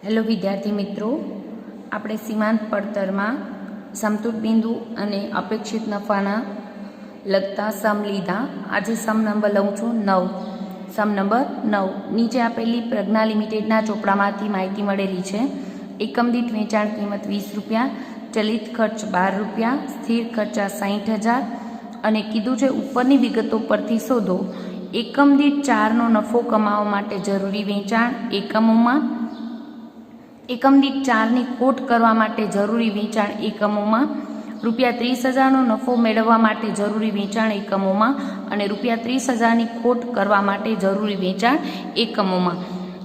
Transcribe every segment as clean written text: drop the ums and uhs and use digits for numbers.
Hello વિદ્યાર્થી મિત્રો, આપણે સીમાંત પડતરમાં સમતુલ બિંદુ અને અપેક્ષિત નફાના લગતા સમ લીધા. આજે સમ નંબર લઉં છું 9. સમ નંબર 9 નીચે આપેલી પ્રજ્ઞા લિમિટેડના ચોપડામાંથી માહિતી મળેલી છે. એકમ દીઠ વેચાણ કિંમત 20 રૂપિયા, ચલિત ખર્ચ 12 રૂપિયા, સ્થિર ખર્ચા 60,000 અને કીધું છે ઉપરની વિગતો પરથી શોધો એકમ દીઠ 4નો નફો કમાવવા માટે જરૂરી વેચાણ એકમોમાં, એકમ દીઠ 4ની ખોટ કરવા માટે જરૂરી વેચાણ એકમોમાં, રૂપિયા 30,000નો નફો મેળવવા માટે જરૂરી વેચાણ એકમોમાં અને રૂપિયા 30,000ની ખોટ કરવા માટે જરૂરી વેચાણ એકમોમાં.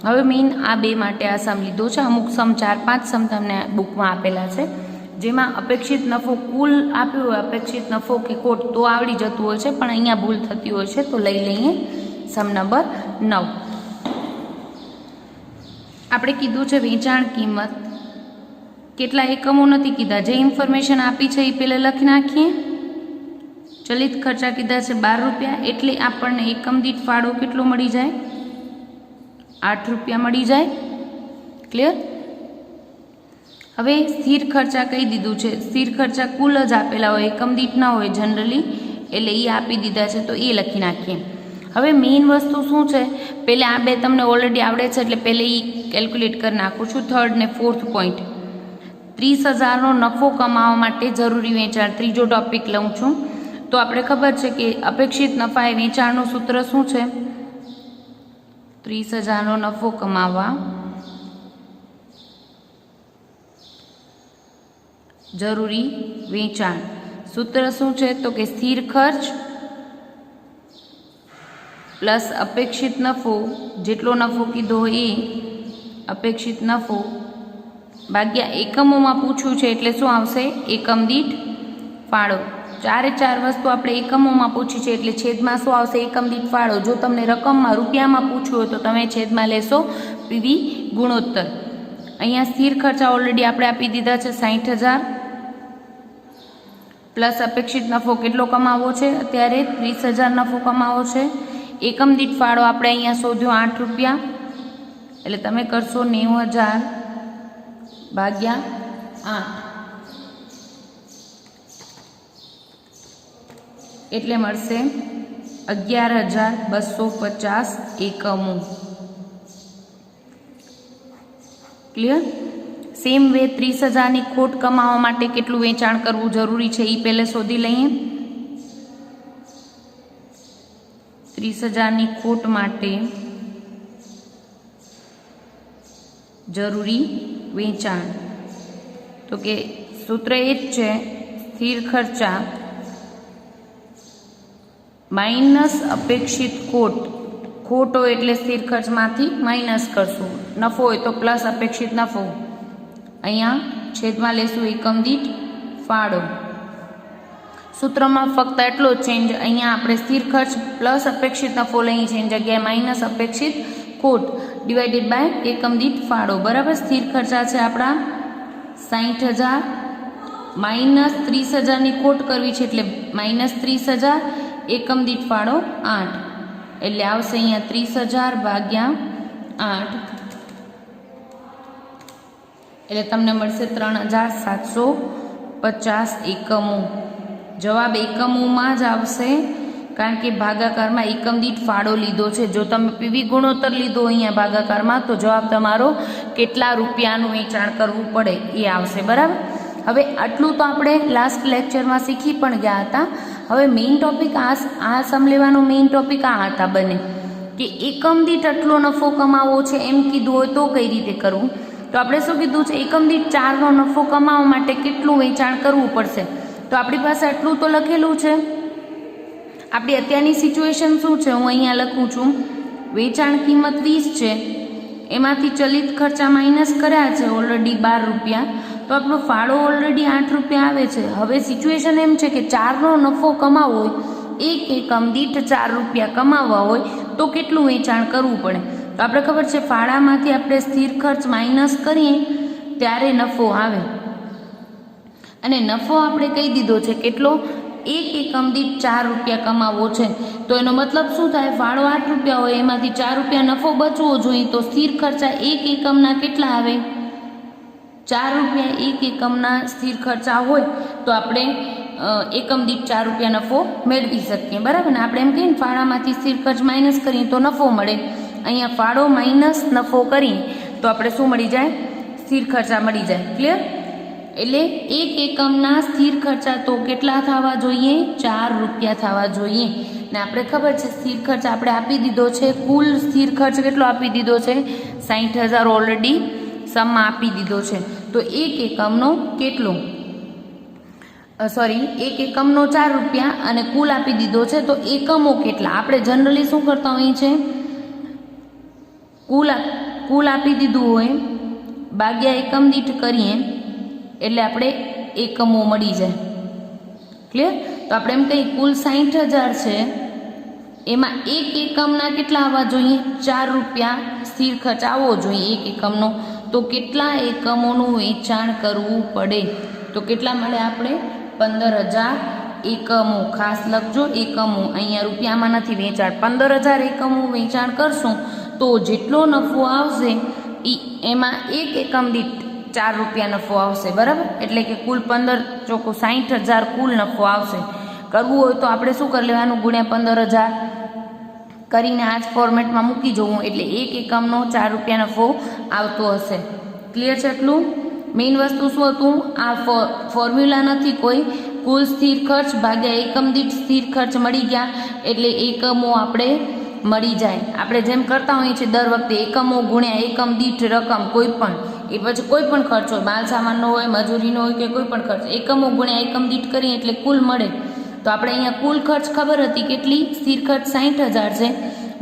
હવે મેઇન આ બે માટે આ સમ લીધો છે. અમુક સમ 4-5 સમ તમને બુકમાં આપેલા છે, જેમાં અપેક્ષિત નફો કુલ આપ્યો હોય, અપેક્ષિત નફો કે ખોટ તો આવડી જતું હોય છે, પણ અહીંયા ભૂલ થતી હોય છે. તો લઈ લઈએ સમ નંબર 9. આપણે કીધું છે વેચાણ કિંમત, કેટલા એકમો નથી કીધા, જે ઇન્ફોર્મેશન આપી છે એ પહેલાં લખી નાખીએ. ચલિત ખર્ચા કીધા છે 12 રૂપિયા, એટલે આપણને એકમ દીઠ ફાળો કેટલો મળી જાય? 8 રૂપિયા મળી જાય. ક્લિયર? હવે સ્થિર ખર્ચા કહી દીધું છે. સ્થિર ખર્ચા કુલ જ આપેલા હોય, એકમ દીઠ ના હોય જનરલી, એટલે એ આપી દીધા છે, તો એ લખી નાખીએ. હવે મેઇન વસ્તુ શું છે, પહેલે આ બે તમને ઓલરેડી આવડે છે, એટલે પહેલે એ કેલ્ક્યુલેટ કરી નાખું છું. થર્ડ ને ફોર્થ પોઈન્ટ, 30,000નો નફો કમાવા માટે જરૂરી વેચાણ, ત્રીજો ટોપિક લઉં છું. તો આપણે ખબર છે કે અપેક્ષિત નફા એ વેચાણનું સૂત્ર શું છે? 30,000નો નફો કમાવા જરૂરી વેચાણ. સૂત્ર શું છે? તો કે સ્થિર ખર્ચ પ્લસ અપેક્ષિત નફો, જેટલો નફો કીધો એ અપેક્ષિત નફો ભાગ્યા એકમોમાં પૂછ્યું છે, એટલે શું આવશે? એકમ દીઠ ફાળો. 4 વસ્તુ આપણે એકમોમાં પૂછી છે, એટલે છેદમાં શું આવશે? એકમ દીઠ ફાળો. જો તમને રકમમાં રૂપિયામાં પૂછ્યું હોય તો તમે છેદમાં લેશો પીવી ગુણોત્તર. અહીંયા સ્થિર ખર્ચા ઓલરેડી આપણે આપી દીધા છે 60,000 પ્લસ અપેક્ષિત નફો કેટલો કમાવો છે? અત્યારે 30,000 નફો કમાવો છે. એકમ દીઠ ફાળો આપણે અહીંયા શોધ્યો 8 રૂપિયા, એટલે તમે કરશો 90,000 ભાગ્યા 8, એટલે મળશે 11,250 એકમો. ક્લિયર? સેમ વે 30,000ની ખોટ કમાવા માટે કેટલું વેચાણ કરવું જરૂરી છે એ પહેલે શોધી લઈએ. 30,000ની ખોટ માટે જરૂરી વેચાણ, તો કે સૂત્ર એ જ છે સ્થિર ખર્ચા માઇનસ અપેક્ષિત ખોટ. ખોટ હોય એટલે સ્થિર ખર્ચમાંથી માઇનસ કરશું, નફો હોય તો પ્લસ અપેક્ષિત નફો. અહીંયા છેદમાં લેશું એકમ દીઠ ફાળો. સૂત્રમાં ફક્ત એટલો જ ચેન્જ, અહીંયા આપણે સ્થિર ખર્ચ પ્લસ અપેક્ષિત નફો લઈએ છીએ, જગ્યાએ માઇનસ અપેક્ષિત ખોટ ડિવાઇડેડ બાય એકમ દીઠ ફાળો. બરાબર? સ્થિર ખર્ચા છે આપણા 60,000 માઇનસ 30,000ની ખોટ કરવી છે, એટલે માઇનસ 30,000, એકમ દીઠ ફાળો 8, એટલે આવશે અહીંયા 30,000 ભાગ્યા 8, એટલે તમને મળશે 3,750 એકમો. જવાબ એકમોમાં જ આવશે, કારણ કે ભાગાકારમાં એકમ દીઠ ફાળો લીધો છે. જો તમે પીવી ગુણોત્તર લીધો અહીંયા ભાગાકારમાં, તો જવાબ તમારો કેટલા રૂપિયાનું વેચાણ કરવું પડે એ આવશે. બરાબર? હવે આટલું તો આપણે લાસ્ટ લેક્ચરમાં શીખી પણ ગયા હતા. હવે મેઇન ટોપિક આ સમ લેવાનો મેઇન ટોપિક આ હતા બને કે એકમ દીઠ આટલો નફો કમાવો છે એમ કીધું હોય તો કઈ રીતે કરવું. તો આપણે શું કીધું છે? એકમ દીઠ 4નો નફો કમાવવા માટે કેટલું વેચાણ કરવું પડશે. તો આપણી પાસે આટલું તો લખેલું છે. આપણી અત્યારની સિચ્યુએશન શું છે? હું અહીંયા લખું છું, વેચાણ કિંમત 20 છે, એમાંથી ચલિત ખર્ચા માઇનસ કર્યા છે ઓલરેડી 12 રૂપિયા, તો આપણો ફાળો ઓલરેડી 8 રૂપિયા આવે છે. હવે સિચ્યુએશન એમ છે કે 4નો નફો કમાવવો હોય, એક એકમ દીઠ 4 રૂપિયા કમાવવા હોય તો કેટલું વેચાણ કરવું પડે. તો આપણે ખબર છે ફાળામાંથી આપણે સ્થિર ખર્ચ માઇનસ કરીએ ત્યારે નફો આવે, અને નફો આપણે કહી દીધો છે કેટલો? એક એકમ દીઠ 4 રૂપિયા કમાવવો છે, તો એનો મતલબ શું થાય? ફાળો 8 રૂપિયા હોય, એમાંથી 4 રૂપિયા નફો બચવો જોઈએ, તો સ્થિર ખર્ચા એક એકમના કેટલા આવે? 4 રૂપિયા એક એકમના સ્થિર ખર્ચા હોય તો આપણે એકમ દીઠ 4 રૂપિયા નફો મેળવી શકીએ, બરાબર ને? આપણે એમ કહીએ ને ફાળામાંથી સ્થિર ખર્ચ માઇનસ કરીએ તો નફો મળે. અહીંયા ફાળો માઇનસ નફો કરીએ તો આપણે શું મળી જાય? સ્થિર ખર્ચા મળી જાય. ક્લિયર? એટલે એક એકમના સ્થિર ખર્ચા તો કેટલા થવા જોઈએ? 4 રૂપિયા થવા જોઈએ. ને આપણે ખબર છે સ્થિર ખર્ચ આપણે આપી દીધો છે, કુલ સ્થિર ખર્ચ કેટલો આપી દીધો છે? 60,000 ઓલરેડી સમમાં આપી દીધો છે. તો એક એકમનો કેટલો? એક એકમનો 4 રૂપિયા અને કુલ આપી દીધો છે, તો એકમો કેટલા? આપણે જનરલી શું કરતા હોઈએ છે? કુલ આપી દીધું હોય ભાગ્યા એકમ દીઠ કરીએ એટલે આપણે એકમો મળી જાય. ક્લિયર? તો આપણે એમ કહીએ કુલ 60,000 છે, એમાં એક એકમના કેટલા આવવા જોઈએ? 4 રૂપિયા સ્થિર ખર્ચ આવવો જોઈએ એક એકમનો. તો કેટલા એકમોનું વેચાણ કરવું પડે? તો કેટલા મળે આપણે? 15,000 એકમો. ખાસ લખજો એકમો, અહીંયા રૂપિયામાં નથી વેચાણ. 15,000 એકમો વેચાણ કરશું તો જેટલો નફો આવશે એમાં એક એકમ દીઠ 4 રૂપિયા નફો આવશે, બરાબર? એટલે કે કુલ 15 ચોખ્ખું 60,000 કુલ નફો આવશે. કરવું હોય તો આપણે શું કરી લેવાનું? ગુણ્યા 15,000 કરીને આ જ ફોર્મેટમાં મૂકી જવું, એટલે એક એકમનો 4 રૂપિયા નફો આવતો હશે. ક્લિયર છે એટલું? મેઇન વસ્તુ શું હતું? આ ફોર્મ્યુલા નથી કોઈ, કુલ સ્થિર ખર્ચ ભાગ્યા એકમ દીઠ સ્થિર ખર્ચ મળી ગયા એટલે એકમો આપણે મળી જાય. આપણે જેમ કરતા હોઈએ છીએ દર વખતે એકમો ગુણ્યા એકમ દીઠ રકમ કોઈ પણ, એ પછી કોઈ પણ ખર્ચ હોય, માલ સામાનનો હોય, મજૂરીનો હોય કે કોઈ પણ ખર્ચ, એકમો ગુણ્યા એકમ દીઠ કરીએ એટલે કુલ મળે. તો આપણે અહીંયા કુલ ખર્ચ ખબર હતી કેટલી? સ્થિર ખર્ચ 60,000 છે,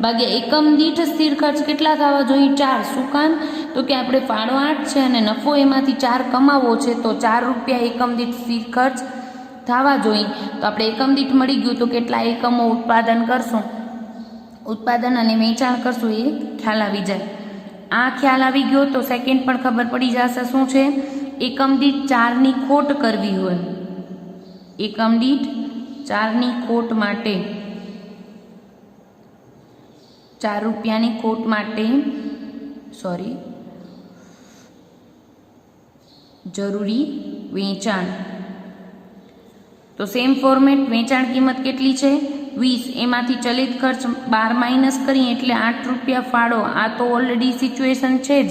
ભાગ્યા એકમ દીઠ સ્થિર ખર્ચ કેટલા થવા જોઈએ? 4. શું કામ? તો કે આપણે ફાળો 8 છે અને નફો એમાંથી 4 કમાવવો છે, તો 4 રૂપિયા એકમ દીઠ સ્થિર ખર્ચ થવા જોઈએ. તો આપણે એકમ દીઠ મળી ગયું, તો કેટલા એકમો ઉત્પાદન કરશું, ઉત્પાદન અને વેચાણ કરશું એ ખ્યાલ આવી જાય. આ ખ્યાલ આવી ગયો તો સેકન્ડ પણ ખબર પડી જશે. શું છે? એકમ દીઠ 4ની ખોટ કરવી હોય, એકમ દીઠ 4ની ખોટ માટે, 4 રૂપિયાની ખોટ માટે જરૂરી વેચાણ. તો સેમ ફોર્મેટ, વેચાણ કિંમત કેટલી છે? 20. એમાંથી ચલિત ખર્ચ 12 માઇનસ કરીએ એટલે 8 રૂપિયા ફાળો. આ તો ઓલરેડી સિચ્યુએશન છે જ.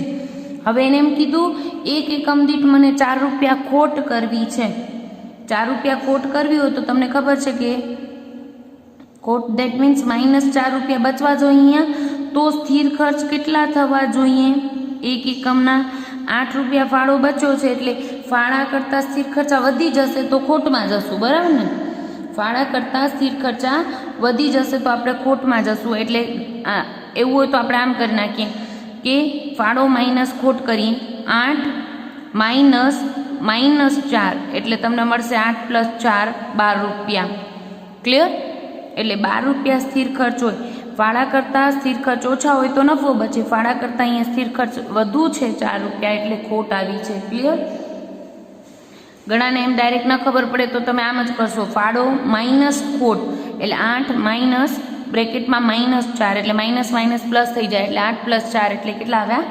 હવે એને એમ કીધું એક એકમ દીઠ મને 4 રૂપિયા ખોટ કરવી છે. 4 રૂપિયા ખોટ કરવી હોય તો તમને ખબર છે કે ખોટ દેટ મીન્સ માઇનસ 4 રૂપિયા બચવા જોઈએ. અહીંયા તો સ્થિર ખર્ચ કેટલા થવા જોઈએ? એક એકમના 8 રૂપિયા ફાળો બચ્યો છે એટલે ફાળા કરતાં સ્થિર ખર્ચા વધી જશે તો ખોટમાં જશું, બરાબર ને? ફાળા કરતાં સ્થિર ખર્ચા વધી જશે તો આપણે ખોટમાં જશું. એટલે એવું હોય તો આપણે આમ કરી નાખીએ કે ફાળો માઇનસ ખોટ કરીએ, 8 માઇનસ -4 એટલે તમને મળશે 8 + 4 12 રૂપિયા. ક્લિયર? એટલે 12 રૂપિયા સ્થિર ખર્ચ હોય. ફાળા કરતાં સ્થિર ખર્ચ ઓછા હોય તો નફો બચે, ફાળા કરતાં અહીંયા સ્થિર ખર્ચ વધુ છે 4 રૂપિયા એટલે ખોટ આવી છે. ક્લિયર? ઘણાને એમ ડાયરેક્ટ ન ખબર પડે તો તમે આમ જ કરશો, ફાળો માઇનસ ખોટ એટલે 8 માઇનસ બ્રેકેટમાં -4 એટલે માઇનસ માઇનસ પ્લસ થઈ જાય એટલે 8 + 4 એટલે કેટલા આવ્યા?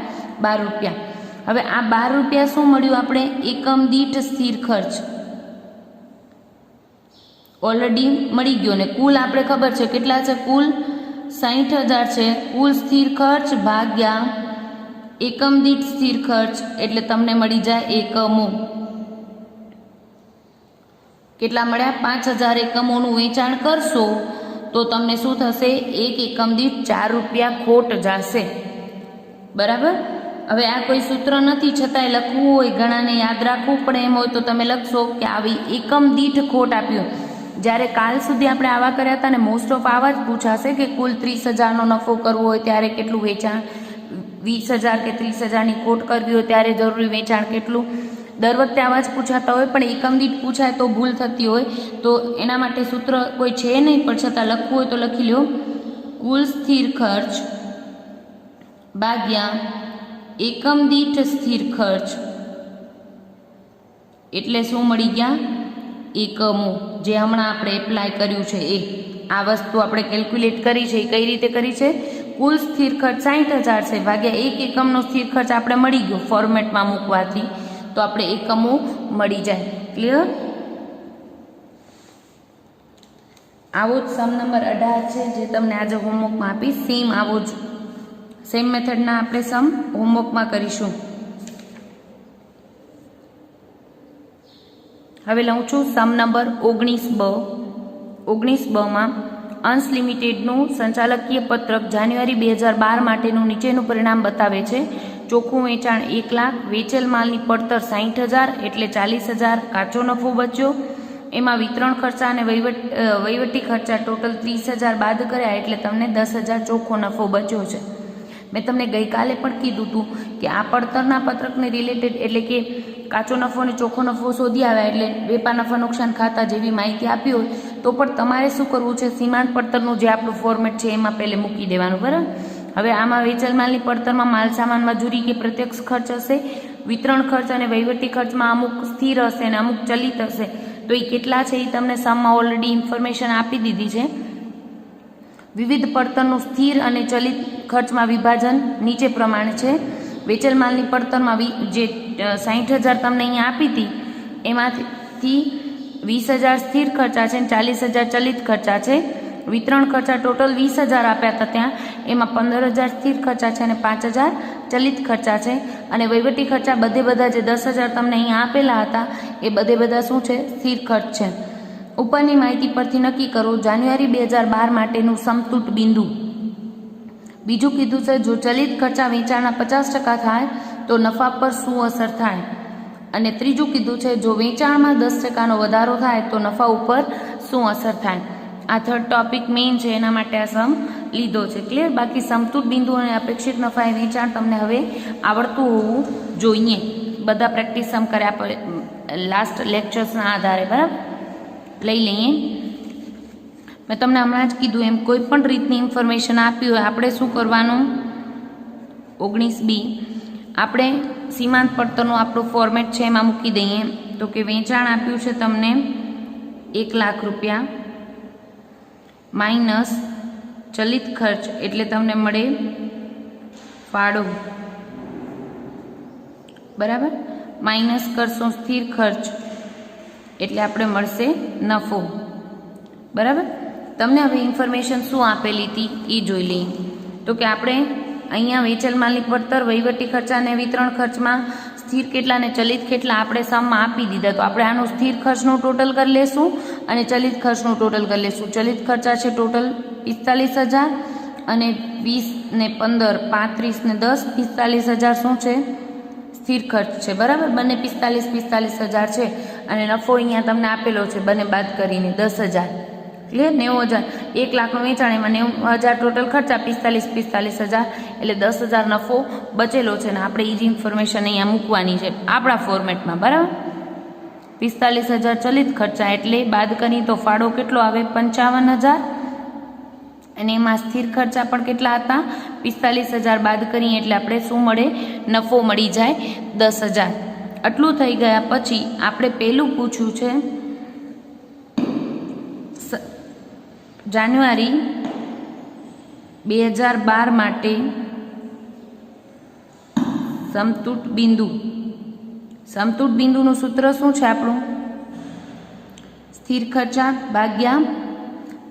12 રૂપિયા. હવે આ 12 રૂપિયા શું મળ્યું આપણે? એકમ દીઠ સ્થિર ખર્ચ ઓલરેડી મળી ગયો ને કુલ આપણે ખબર છે કેટલા છે? કુલ 60,000 છે. કુલ સ્થિર ખર્ચ ભાગ્યા એકમ દીઠ સ્થિર ખર્ચ એટલે તમને મળી જાય એકમો. કેટલા મળ્યા? 5,000 એકમોનું વેચાણ કરશો તો તમને શું થશે? એક એકમ દીઠ 4 રૂપિયા ખોટ જશે, બરાબર? હવે આ કોઈ સૂત્ર નથી છતાંય લખવું હોય, ઘણાને યાદ રાખવું પડે એમ હોય તો તમે લખશો કે આવી એકમ દીઠ ખોટ આપ્યો. જ્યારે કાલ સુધી આપણે આવા કર્યા હતા ને મોસ્ટ ઓફ આવા જ પૂછાશે કે કુલ 30,000નો નફો કરવો હોય ત્યારે કેટલું વેચાણ, 20,000 કે 30,000ની ખોટ કરવી હોય ત્યારે જરૂરી વેચાણ કેટલું. દર વખતે આવા જ પૂછાતા હોય, પણ એકમ દીઠ પૂછાય તો ભૂલ થતી હોય, તો એના માટે સૂત્ર કોઈ છે નહીં, પણ છતાં લખવું હોય તો લખી લો. કુલ સ્થિર ખર્ચ ભાગ્યા એકમ દીઠ સ્થિર ખર્ચ એટલે શું મળી ગયા? એકમો જે હમણાં આપણે એપ્લાય કર્યું છે એ આ વસ્તુ આપણે કેલ્ક્યુલેટ કરી છે. એ કઈ રીતે કરી છે? કુલ સ્થિર ખર્ચ 60,000 છે ભાગ્યા 1 એકમનો સ્થિર ખર્ચ આપણે મળી ગયો ફોર્મેટમાં મૂકવાથી, તો આપણે એકમો મળી જાય. ક્લિયર? આવો જ સમ નંબર 18 છે જે તમને આજે હોમવર્કમાં આપીશ. સેમ આવો જ સેમ મેથડના આપણે સમ હોમવર્કમાં કરીશું. હવે લઉં છું સમ નંબર 19 બ. 19 બમાં અંશ લિમિટેડનું સંચાલકીય પત્રક જાન્યુઆરી 2012 માટેનું નીચેનું પરિણામ બતાવે છે. ચોખ્ખું વેચાણ 1 લાખ, વેચેલ માલની પડતર 60,000 એટલે 40,000 કાચો નફો બચ્યો. એમાં વિતરણ ખર્ચા અને વહીવટી ખર્ચા ટોટલ 30,000 બાદ કર્યા એટલે તમને 10,000 ચોખ્ખો નફો બચ્યો છે. મેં તમને ગઈકાલે પણ કીધું હતું કે આ પડતરના પત્રકને રિલેટેડ એટલે કે કાચો નફો અને ચોખ્ખો નફો શોધી આવ્યા એટલે વેપાર નફા નુકસાન ખાતા જેવી માહિતી આપી હોય તો પણ તમારે શું કરવું છે? સીમાંત પડતરનું જે આપણું ફોર્મેટ છે એમાં પહેલે મૂકી દેવાનું. બરાબર? હવે આમાં વેચેલ માલની પડતરમાં માલ સામાન મજૂરી કે પ્રત્યક્ષ ખર્ચ હશે, વિતરણ ખર્ચ અને વહીવટી ખર્ચમાં અમુક સ્થિર હશે અને અમુક ચલિત હશે. તો એ કેટલા છે એ તમને સમમાં ઓલરેડી ઇન્ફોર્મેશન આપી દીધી છે. વિવિધ પડતરનું સ્થિર અને ચલિત ખર્ચમાં વિભાજન નીચે પ્રમાણે છે. વેચેલ માલની પડતરમાં જે 60,000 તમને અહીંયા આપી હતી એમાંથી 20,000 સ્થિર ખર્ચા છે અને 40,000 ચલિત ખર્ચા છે. વિતરણ ખર્ચા ટોટલ 20,000 આપ્યા હતા ત્યાં, એમાં 15,000 સ્થિર ખર્ચા છે અને 5,000 ચલિત ખર્ચા છે. અને વહીવટી ખર્ચા બધા જે 10,000 તમને અહીંયા આપેલા હતા એ બધા શું છે? સ્થિર ખર્ચ છે. ઉપરની માહિતી પરથી નક્કી કરો જાન્યુઆરી 2012 માટેનું સમતૂટ બિંદુ. બીજું કીધું છે જો ચલિત ખર્ચા વેચાણના 50% થાય તો નફા પર શું અસર થાય. અને ત્રીજું કીધું છે જો વેચાણમાં 10%નો વધારો થાય તો નફા ઉપર શું અસર થાય. આ થર્ડ ટોપિક મેઇન છે એના માટે આ સમ લીધો છે. ક્લિયર? બાકી સમતૂટ બિંદુ અને અપેક્ષિત નફાએ વેચાણ તમને હવે આવડતું હોવું જોઈએ. બધા પ્રેક્ટિસ સમ કર્યા લાસ્ટ લેક્ચર્સના આધારે. બરાબર? લઈ લઈએ. મેં તમને હમણાં જ કીધું એમ કોઈ પણ રીતની ઇન્ફોર્મેશન આપી હોય આપણે શું કરવાનું? 19B આપણે સીમાંત પડતરનું આપણું ફોર્મેટ છે એમાં મૂકી દઈએ. તો કે વેચાણ આપ્યું છે તમને 1 લાખ રૂપિયા માઇનસ ચલિત ખર્ચ એટલે તમને મળે ફાળો. બરાબર? માઇનસ કરશો સ્થિર ખર્ચ એટલે આપણે મળશે નફો. બરાબર? તમને હવે ઇન્ફોર્મેશન શું આપેલી હતી એ જોઈ લઈએ. તો કે આપણે અહીંયા વેચેલ માલની પડતર, વહીવટી ખર્ચા અને વિતરણ ખર્ચમાં સ્થિર કેટલા અને ચલિત કેટલા આપણે સમમાં આપી દીધા. તો આપણે આનું સ્થિર ખર્ચનું ટોટલ કરી લેશું અને ચલિત ખર્ચનું ટોટલ કરી લેશું. ચલિત ખર્ચા છે ટોટલ 45,000 અને 20 ને 15 35 ને 10 45,000 શું છે? સ્થિર ખર્ચ છે. બરાબર? બંને 45,000 છે અને નફો અહીંયા તમને આપેલો છે બંને બાદ કરીને 10,000. ક્લિયર? 90,000 1 લાખનું વેચાણ એમાં 90,000 ટોટલ ખર્ચા 45,000 એટલે 10,000 નફો બચેલો છે ને આપણે એ જ ઇન્ફોર્મેશન અહીંયા મૂકવાની છે આપણા ફોર્મેટમાં. બરાબર? 45,000 ચલિત ખર્ચા એટલે બાદ કરીએ તો ફાળો કેટલો આવે? 55,000 અને એમાં સ્થિર ખર્ચા પણ કેટલા હતા? 45,000 બાદ કરીએ એટલે આપણે શું મળે? નફો મળી જાય 10,000. આટલું થઈ ગયા પછી આપણે પહેલું પૂછ્યું છે જાન્યુઆરી 2012 માટે સમતૂટ બિંદુ. સમતૂટ બિંદુનું સૂત્ર શું છે આપણું? સ્થિર ખર્ચા ભાગ્યા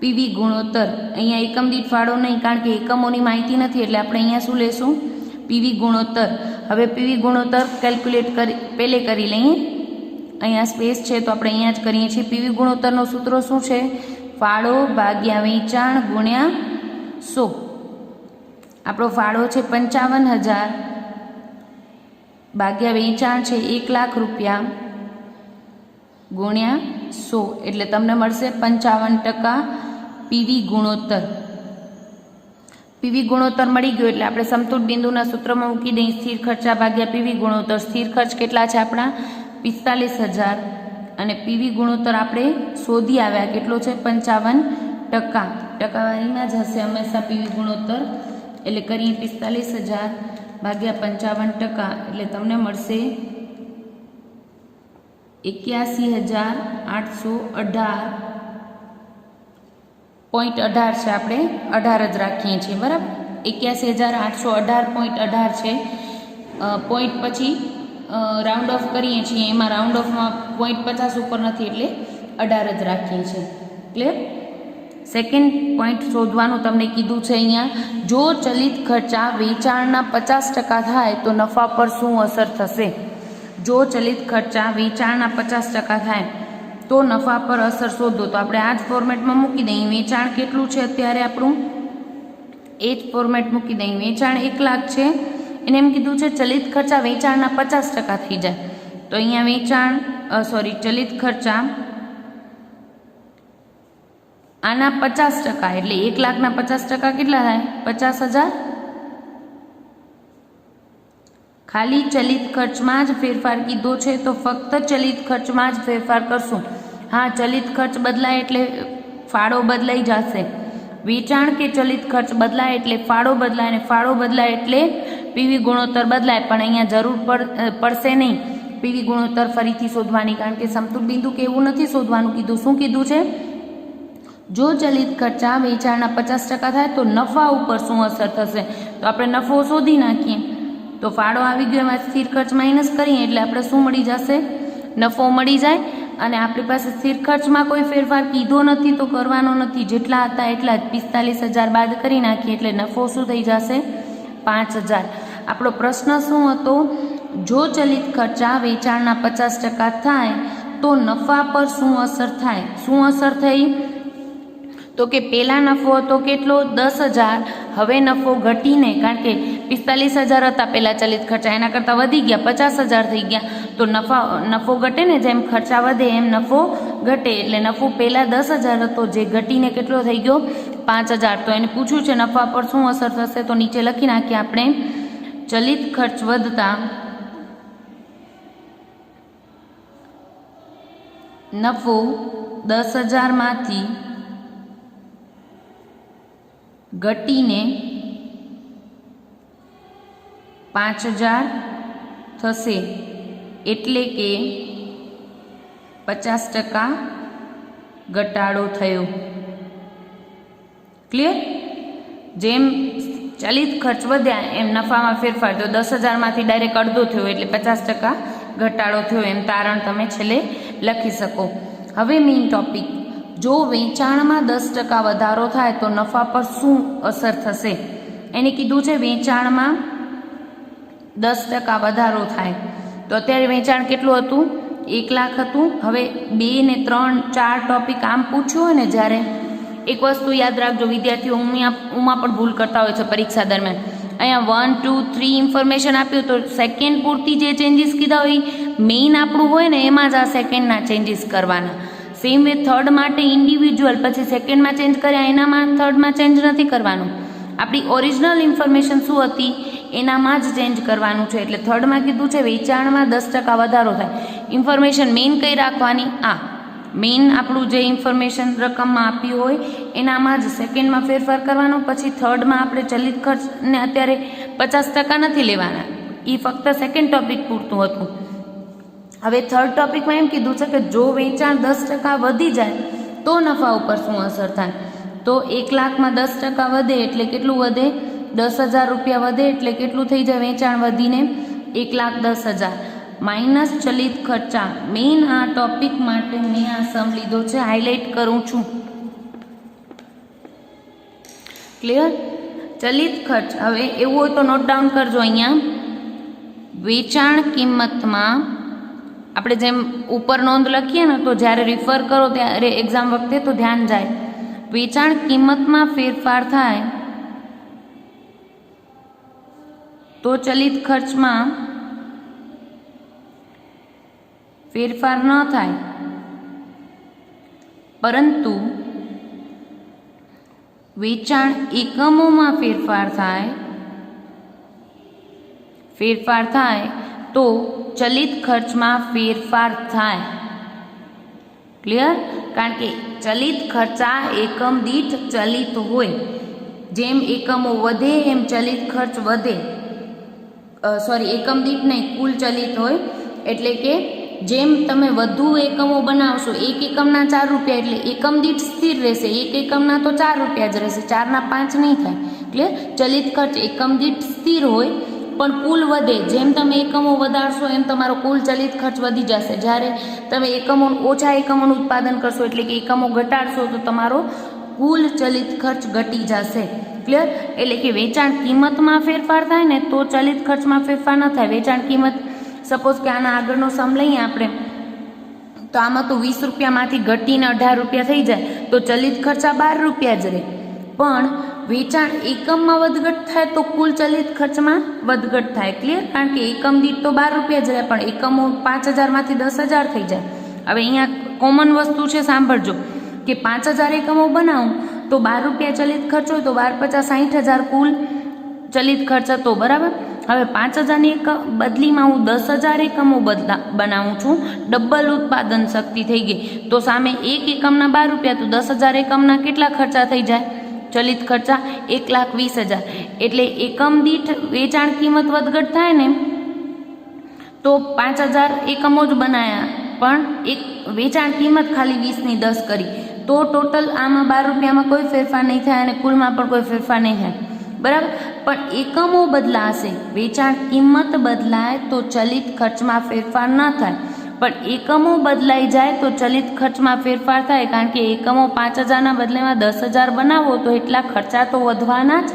પીવી ગુણોત્તર. અહીંયા એકમ દીઠ ફાળો નહીં કારણ કે એકમોની માહિતી નથી એટલે આપણે અહીંયા શું લેશું? પીવી ગુણોત્તર. હવે પીવી ગુણોત્તર કેલ્ક્યુલેટ પહેલે કરી લઈએ. અહીંયા સ્પેસ છે તો આપણે અહીંયા જ કરીએ છીએ. પીવી ગુણોત્તરનો સૂત્ર શું છે? ફાળો ભાગ્યા વેચાણ ગુણ્યા 100. આપણો ફાળો છે 55,000 ભાગ્યા વેચાણ છે 1 લાખ રૂપિયા ગુણ્યા 100 એટલે તમને મળશે 55% પીવી ગુણોત્તર. પીવી ગુણોત્તર મળી ગયો એટલે આપણે સમતૂટ બિંદુના સૂત્રમાં મૂકી દઈએ સ્થિર ખર્ચા ભાગ્યા પીવી ગુણોત્તર. સ્થિર ખર્ચ કેટલા છે આપણા? 45,000 અને પીવી ગુણોત્તર આપણે શોધી આવ્યા કેટલો છે? 55%. ટકાવારીમાં જ હશે હંમેશા પીવી ગુણોત્તર એટલે કરીએ 45,000 ભાગ્યા 55% એટલે તમને મળશે 81,818.18 છે, આપણે 18 જ રાખીએ છીએ, બરાબર. 81,818.18 છે. પોઈન્ટ પછી રાઉન્ડ ઓફ કરીએ છીએ, એમાં રાઉન્ડ ઓફમાં પોઈન્ટ 50 ઉપર નથી એટલે 18 જ રાખીએ છીએ. ક્લિયર. સેકન્ડ પોઈન્ટ શોધવાનું તમને કીધું છે અહીંયા. જો ચલિત ખર્ચા વેચાણના 50% થાય તો નફા પર શું અસર થશે? જો ચલિત ખર્ચા વેચાણના 50% થાય તો નફા પર અસર શોધો. તો આપણે આ જ ફોર્મેટમાં મૂકી દઈએ. વેચાણ કેટલું છે અત્યારે આપણું? એ જ ફોર્મેટ મૂકી દઈએ. વેચાણ 1 લાખ છે, એને એમ કીધું છે ચલિત ખર્ચા વેચાણના 50% થઈ જાય. તો અહીંયા ચલિત ખર્ચા આના 50%, એટલે 1 લાખના 50% કેટલા થાય? 50,000. ખાલી ચલિત ખર્ચમાં જ ફેરફાર કીધો છે તો ફક્ત ચલિત ખર્ચમાં જ ફેરફાર કરશું. હા, ચલિત ખર્ચ બદલાય એટલે ફાળો બદલાઈ જશે. વેચાણ કે ચલિત ખર્ચ બદલાય એટલે ફાળો બદલાય, અને ફાળો બદલાય એટલે પીવી ગુણોત્તર બદલાય. પણ અહીંયા જરૂર પડશે નહીં પીવી ગુણોત્તર ફરીથી શોધવાની, કારણ કે સમતુલ બિંદુ કે એવું નથી શોધવાનું કીધું. શું કીધું છે? જો ચલિત ખર્ચા વેચાણના 50% થાય તો નફા ઉપર શું અસર થશે? તો આપણે નફો શોધી નાખીએ. તો ફાળો આવી ગયો, એમાં સ્થિર ખર્ચ માઇનસ કરીએ એટલે આપણે શું મળી જશે? નફો મળી જાય. અને આપણી પાસે સ્થિર ખર્ચમાં કોઈ ફેરફાર કીધો નથી તો કરવાનો નથી. જેટલા હતા એટલા જ 45,000 બાદ કરી નાખીએ એટલે નફો શું થઈ જશે? 5,000. આપણો પ્રશ્ન શું હતો? જો ચલિત ખર્ચા વેચાણના 50% થાય તો નફા પર શું અસર થાય? શું અસર થઈ? તો કે પહેલાં નફો હતો કેટલો? 10,000. હવે નફો ઘટીને, કારણ કે 45,000 હતા પહેલાં ચલિત ખર્ચા, એના કરતાં વધી ગયા, 50,000 થઈ ગયા. તો નફો ઘટે ને, જેમ ખર્ચા વધે એમ નફો ઘટે. એટલે નફો પહેલાં 10,000 હતો, જે ઘટીને કેટલો થઈ ગયો? 5,000. તો એને પૂછ્યું છે નફા પર શું અસર થશે, તો નીચે લખી નાખીએ આપણે. ચલિત ખર્ચ વધતા નફો 10,000માંથી ઘટીને 5,000 થશે, એટલે કે 50% ઘટાડો થયો. ક્લિયર? જેમ ચલિત ખર્ચ વધ્યા એમ નફામાં ફેરફાર. તો 10,000માંથી ડાયરેક્ટ અડધો થયો એટલે 50% ઘટાડો થયો, એમ તારણ તમે છેલ્લે લખી શકો. હવે મેઇન ટોપિક. જો વેચાણમાં 10% વધારો થાય તો નફા પર શું અસર થશે? એને કીધું છે વેચાણમાં 10% વધારો થાય. તો અત્યારે વેચાણ કેટલું હતું? 1 લાખ હતું. હવે 2 ને 3, 4 ટોપિક આમ પૂછ્યું હોય ને જ્યારે, એક વસ્તુ યાદ રાખજો વિદ્યાર્થીઓ, ઉમાં પણ ભૂલ કરતા હોય છે પરીક્ષા દરમિયાન. અહીંયા 1, 2, 3 ઇન્ફોર્મેશન આપ્યું તો સેકન્ડ પૂરતી જે ચેન્જીસ કીધા હોય મેઇન આપણું હોય ને એમાં જ આ સેકન્ડના ચેન્જીસ કરવાના. સેમ વે થર્ડ માટે ઇન્ડિવિજ્યુઅલ, પછી સેકન્ડમાં ચેન્જ કર્યા એનામાં થર્ડમાં ચેન્જ નથી કરવાનું. આપણી ઓરિજિનલ ઇન્ફોર્મેશન શું હતી એનામાં જ ચેન્જ કરવાનું છે. એટલે થર્ડમાં કીધું છે વેચાણમાં 10% વધારો થાય. ઇન્ફોર્મેશન મેઇન કઈ રાખવાની? આ મેઇન આપણું જે ઇન્ફોર્મેશન રકમમાં આપ્યું હોય એનામાં જ સેકન્ડમાં ફેરફાર કરવાનો. પછી થર્ડમાં આપણે ચલિત ખર્ચને અત્યારે 50% નથી લેવાના, એ ફક્ત સેકન્ડ ટોપિક પૂરતું હતું. હવે થર્ડ ટોપિકમાં એમ કીધું છે કે જો વેચાણ 10% વધી જાય તો નફા ઉપર શું અસર થાય? તો 1 લાખમાં 10% વધે એટલે કેટલું વધે? 10,000 રૂપિયા વધે એટલે કેટલું થઈ જાય વેચાણ વધીને? 1,10,000 માઇનસ ચલિત ખર્ચા. મેઇન આ ટોપિક માટે મેં આ સમ લીધો છે, હાઇલાઇટ કરું છું. ક્લિયર? ચલિત ખર્ચ. હવે એવું હોય તો નોટ ડાઉન કરજો. અહીંયા વેચાણ કિંમતમાં આપણે જેમ ઉપર નોંધ લખીએ ને તો જ્યારે રિફર કરો ત્યારે એક્ઝામ વખતે તો ધ્યાન જાય. વેચાણ કિંમતમાં ફેરફાર થાય તો ચલિત ખર્ચમાં ફેરફાર ન થાય, પરંતુ વેચાણ એકમોમાં ફેરફાર થાય તો ચલિત ખર્ચમાં ફેરફાર થાય. ક્લિયર? કારણ કે ચલિત ખર્ચા એકમ દીઠ ચલિત હોય, જેમ એકમો વધે એમ ચલિત ખર્ચ વધે. એકમ દીઠ નહીં, કુલ ચલિત હોય એટલે કે જેમ તમે વધુ એકમો બનાવશો, એક એકમના 4 રૂપિયા એટલે એકમ દીઠ સ્થિર રહેશે, એક એકમના તો 4 રૂપિયા જ રહેશે, 4ના 5 નહીં થાય. એટલે ચલિત ખર્ચ એકમ દીઠ સ્થિર હોય પણ કુલ વધે. જેમ તમે એકમો વધારશો એમ તમારો કુલ ચલિત ખર્ચ વધી જશે. જ્યારે તમે ઓછા એકમોનું ઉત્પાદન કરશો એટલે કે એકમો ઘટાડશો તો તમારો કુલ ચલિત ખર્ચ ઘટી જશે. ક્લિયર? એટલે કે વેચાણ કિંમતમાં ફેરફાર થાય ને તો ચલિત ખર્ચમાં ફેરફાર ન થાય. વેચાણ કિંમત સપોઝ કે આના આગળનો સમ લઈએ આપણે, તો આમાં તો 20 રૂપિયામાંથી ઘટીને 18 રૂપિયા થઈ જાય તો ચલિત ખર્ચા 12 રૂપિયા જ રહે. પણ વેચાણ એકમમાં વધઘટ થાય તો કુલ ચલિત ખર્ચમાં વધઘટ થાય. ક્લિયર? કારણ કે એકમ દીઠ તો 12 રૂપિયા જ રહે પણ એકમો 5000માંથી 10000 થઈ જાય. હવે અહીંયા કોમન વસ્તુ છે, સાંભળજો કે 5000 એકમો બનાવું તો 12 રૂપિયા ચલિત ખર્ચ હોય તો 12 50 60000 કુલ ચલિત ખર્ચ હતો. બરાબર? હવે 5000ની બદલીમાં હું 10000 એકમો બનાવું છું, ડબલ ઉત્પાદન શક્તિ થઈ ગઈ. તો સામે એક એકમના 12 રૂપિયા તો 10000 એકમના કેટલા ખર્ચા થઈ જાય? ચલિત ખર્ચા 1,20,000. એટલે એકમ દીઠ વેચાણ કિંમત વધઘટ થાય ને તો 5000 એકમો જ બનાયા પણ એક વેચાણ કિંમત ખાલી 20ની 10 કરી તો ટોટલ આમાં 12 રૂપિયામાં કોઈ ફેરફાર નહીં થાય અને કુલમાં પણ કોઈ ફેરફાર નહીં થાય. બરાબર? પણ એકમો બદલાશે, વેચાણ કિંમત બદલાય તો ચલિત ખર્ચમાં ફેરફાર ન થાય. પણ એકમો બદલાઈ જાય તો ચલિત ખર્ચમાં ફેરફાર થાય. કારણ કે એકમો 5000ના બદલેમાં 10000 બનાવો તો એટલા ખર્ચા તો વધવાના જ.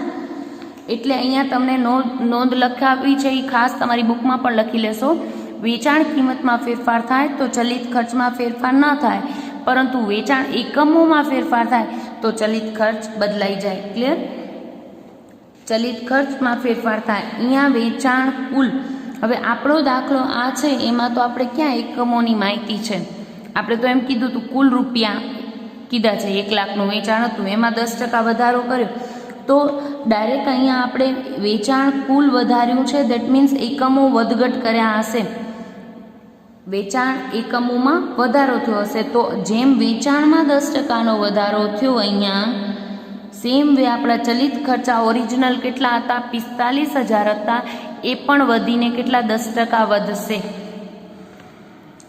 એટલે અહીંયા તમને નોંધ લખાવી છે, એ ખાસ તમારી બુકમાં પણ લખી લેશો. વેચાણ કિંમતમાં ફેરફાર થાય તો ચલિત ખર્ચમાં ફેરફાર ન થાય, પરંતુ વેચાણ એકમોમાં ફેરફાર થાય તો ચલિત ખર્ચ બદલાઈ જાય. ક્લિયર? ચલિત ખર્ચમાં ફેરફાર થાય. અહીંયા વેચાણ કુલ, હવે આપણો દાખલો આ છે એમાં તો આપણે ક્યાં એકમોની માહિતી છે, આપણે તો એમ કીધું હતું કુલ રૂપિયા કીધા છે, 1 લાખનું વેચાણ હતું એમાં 10% વધારો કર્યો તો ડાયરેક્ટ અહીંયા આપણે વેચાણ કુલ વધાર્યું છે. દેટ મીન્સ એકમો વધઘટ કર્યા હશે, વેચાણ એકમોમાં વધારો થયો હશે. તો જેમ વેચાણમાં 10%નો વધારો થયો અહીંયા, સેમ વે આપણા ચલિત ખર્ચા ઓરિજિનલ કેટલા હતા? 45000 હતા, એ પણ વધીને કેટલા? 10% વધશે.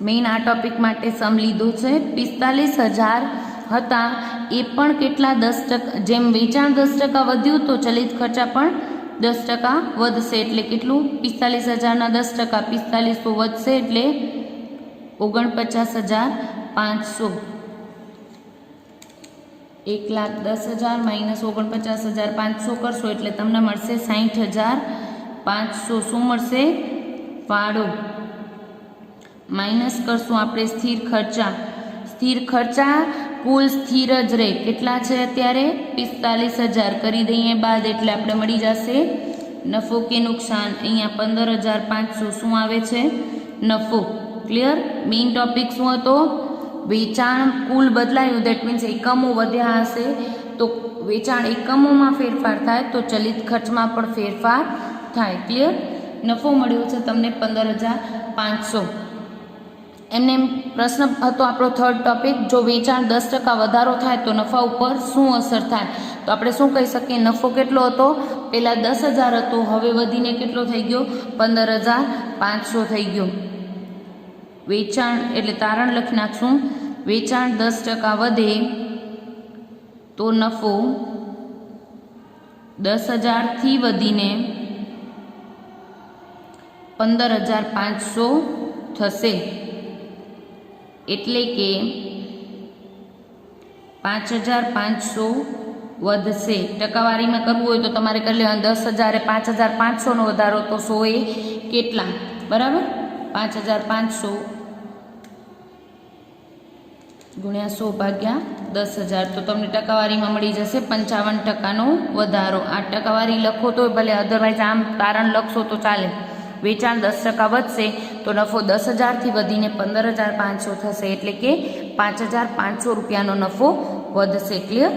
મેઇન આ ટોપિક માટે સમ લીધું છે. 45000 હતા એ પણ કેટલા? 10%. જેમ વેચાણ 10% વધ્યું તો ચલિત ખર્ચા પણ 10% વધશે. એટલે કેટલું? 45000ના 10%, 45 તો વધશે એટલે 49500. 1,10,000 માઇનસ 49500 કરશો એટલે તમને મળશે 60,500. શું મળશે? ફાળો. માઇનસ કરશું આપણે સ્થિર ખર્ચા. સ્થિર ખર્ચા કુલ સ્થિર જ રહે. કેટલા છે અત્યારે? 45000 કરી દઈએ બાદ એટલે આપણે મળી જશે નફો કે નુકસાન. અહીંયા 15,500 શું આવે છે? નફો. ક્લિયર? મેઇન ટોપિક શું હતો? વેચાણ કુલ બદલાયું, દેટ મીન્સ એકમો વધ્યા હશે તો વેચાણ એકમોમાં ફેરફાર થાય તો ચલિત ખર્ચમાં પણ ફેરફાર થાય. ક્લિયર? નફો મળ્યો છે તમને 15,500. એમને પ્રશ્ન હતો આપણો થર્ડ ટોપિક, જો વેચાણ 10% વધારો થાય તો નફા ઉપર શું અસર થાય? તો આપણે શું કહી શકીએ? નફો કેટલો હતો? પહેલાં 10,000 હતો, હવે વધીને કેટલો થઈ ગયો? 15,500 થઈ ગયો. વેચાણ એટલે તારણ લખી નાખશું, વેચાણ 10% વધે તો નફો 10,000થી વધીને 15,500 થશે. એટલે કે 5,500 વધશે. ટકાવારીમાં કરવું હોય તો તમારે કરી લેવાનું 10,000 એ 5,500નો વધારો તો 100 એ કેટલા? બરાબર? 5,500 ગુણ્યા 100 ભાગ્યા 10,000 તો તમને ટકાવારીમાં મળી જશે 55%નો વધારો. આ ટકાવારી લખો તો ભલે, અધરવાઇઝ આમ તારણ લખશો તો ચાલે. વેચાણ 10% વધશે તો નફો 10,000થી વધીને 15,500 થશે. એટલે કે 5,500 રૂપિયાનો નફો વધશે. ક્લિયર?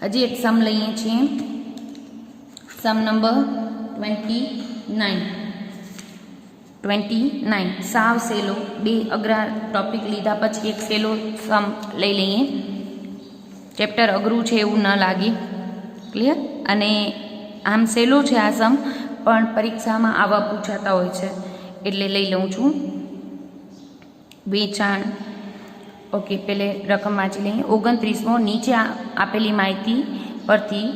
હજી એક સમ લઈએ છીએ, સમ નંબર 29. સાવ સેલો. 2 અઘરા ટોપિક લીધા પછી એક સેલો સમ લઈ લઈએ. ચેપ્ટર અઘરું છે એવું ન લાગે. ક્લિયર? અને આમ સહેલું છે આ સમ, પણ પરીક્ષામાં આવા પૂછાતા હોય છે એટલે લઈ લઉં છું વેચાણ. ઓકે, પેલે રકમ વાંચી લઈએ. 29મો, નીચે આપેલી માહિતી પરથી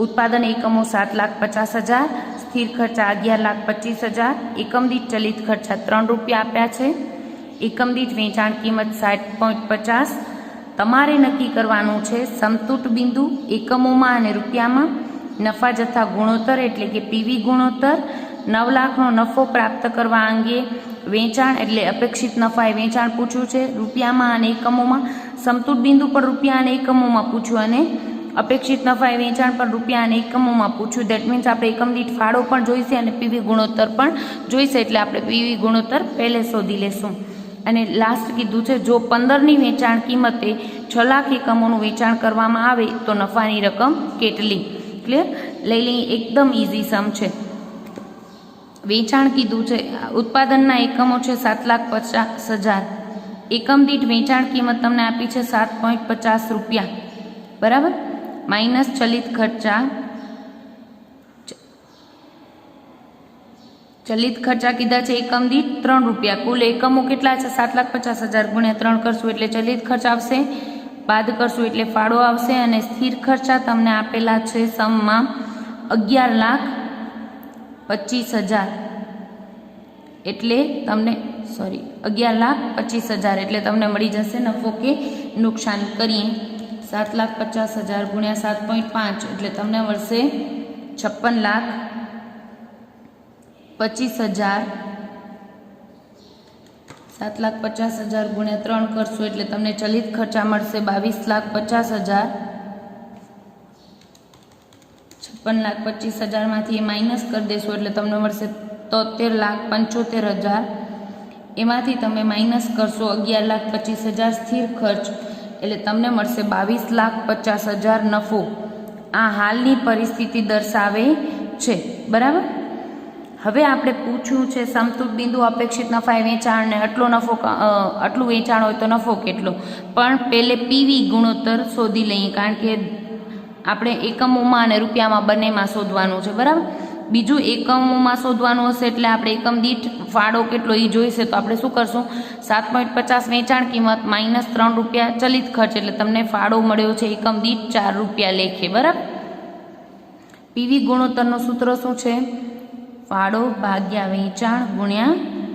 ઉત્પાદન એકમો 7,50,000, સ્થિર ખર્ચા 11,25,000, એકમ દીઠ ચલિત ખર્ચા 3 રૂપિયા આપ્યા છે, એકમ દીઠ વેચાણ કિંમત 60.50. તમારે નક્કી કરવાનું છે સમતૂટ બિંદુ એકમોમાં અને રૂપિયામાં, નફા જથ્થા ગુણોત્તર એટલે કે પીવી ગુણોત્તર, 9 લાખનો નફો પ્રાપ્ત કરવા અંગે વેચાણ એટલે અપેક્ષિત નફા એ વેચાણ પૂછ્યું છે રૂપિયામાં અને એકમોમાં, સમતૂટ બિંદુ પણ રૂપિયા અને એકમોમાં પૂછ્યું અને અપેક્ષિત નફા એ વેચાણ પણ રૂપિયા અને એકમોમાં પૂછ્યું. દેટ મીન્સ આપણે એકમ દીઠ ફાળો પણ જોઈશે અને પીવી ગુણોત્તર પણ જોઈશે, એટલે આપણે પીવી ગુણોત્તર પહેલે શોધી લેશું. અને લાસ્ટ કીધું છે જો 15ની વેચાણ કિંમતે 6 લાખ એકમોનું વેચાણ કરવામાં આવે તો નફાની રકમ કેટલી. ક્લિયર? લઈ લઈએ. એકદમ ઇઝી સમ છે. વેચાણ કીધું છે, ઉત્પાદનના એકમો છે 7,50,000, એકમ દીઠ વેચાણ કિંમત તમને આપી છે 7.50 રૂપિયા, બરાબર, માઇનસ ચલિત ખર્ચા. ચલિત ખર્ચા કીધા છે એકમ દીઠ 3 રૂપિયા. કુલ એકમો કેટલા છે? 7,50,000 ગુણ્યા 3 કરશું એટલે ચલિત ખર્ચ આવશે, બાદ કરશું એટલે ફાળો આવશે, અને સ્થિર ખર્ચા તમને આપેલા છે સમમાં 11,25,000 એટલે તમને 11,25,000 એટલે તમને મળી જશે નફો કે નુકસાન. કરીએ 7,50,000 ગુણ્યા 7.5 એટલે તમને મળશે 56,25,000. 7,50,000 ગુણ્યા 3 કરશું એટલે તમને ચલિત ખર્ચા મળશે 22,50,000. 56,25,000 માંથી માઇનસ કરી દેશો એટલે તમને મળશે 73,75,000. એમાંથી તમે માઇનસ કરશો 11,25,000 સ્થિર ખર્ચ એટલે તમને મળશે 22,50,000 નફો. આ હાલની પરિસ્થિતિ દર્શાવે છે, બરાબર. હવે આપણે પૂછ્યું છે સમતૂટ બિંદુ અપેક્ષિત નફા વેચાણ ને આટલું વેચાણ હોય તો નફો કેટલો. પણ પહેલે પીવી ગુણોત્તર શોધી લઈએ, કારણ કે આપણે એકમોમાં અને રૂપિયામાં બંનેમાં શોધવાનું છે, બરાબર. બીજું એકમોમાં શોધવાનું હશે એટલે આપણે એકમ દીઠ ફાળો કેટલો એ જોઈશે, તો આપણે શું કરશું? 7.50 વેચાણ કિંમત માઇનસ 3 રૂપિયા ચલિત ખર્ચ એટલે તમને ફાળો મળ્યો છે એકમ દીઠ 4 રૂપિયા લેખે, બરાબર. પીવી ગુણોત્તરનું સૂત્ર શું છે? ફાળો ભાગ્યા વેચાણ ગુણ્યા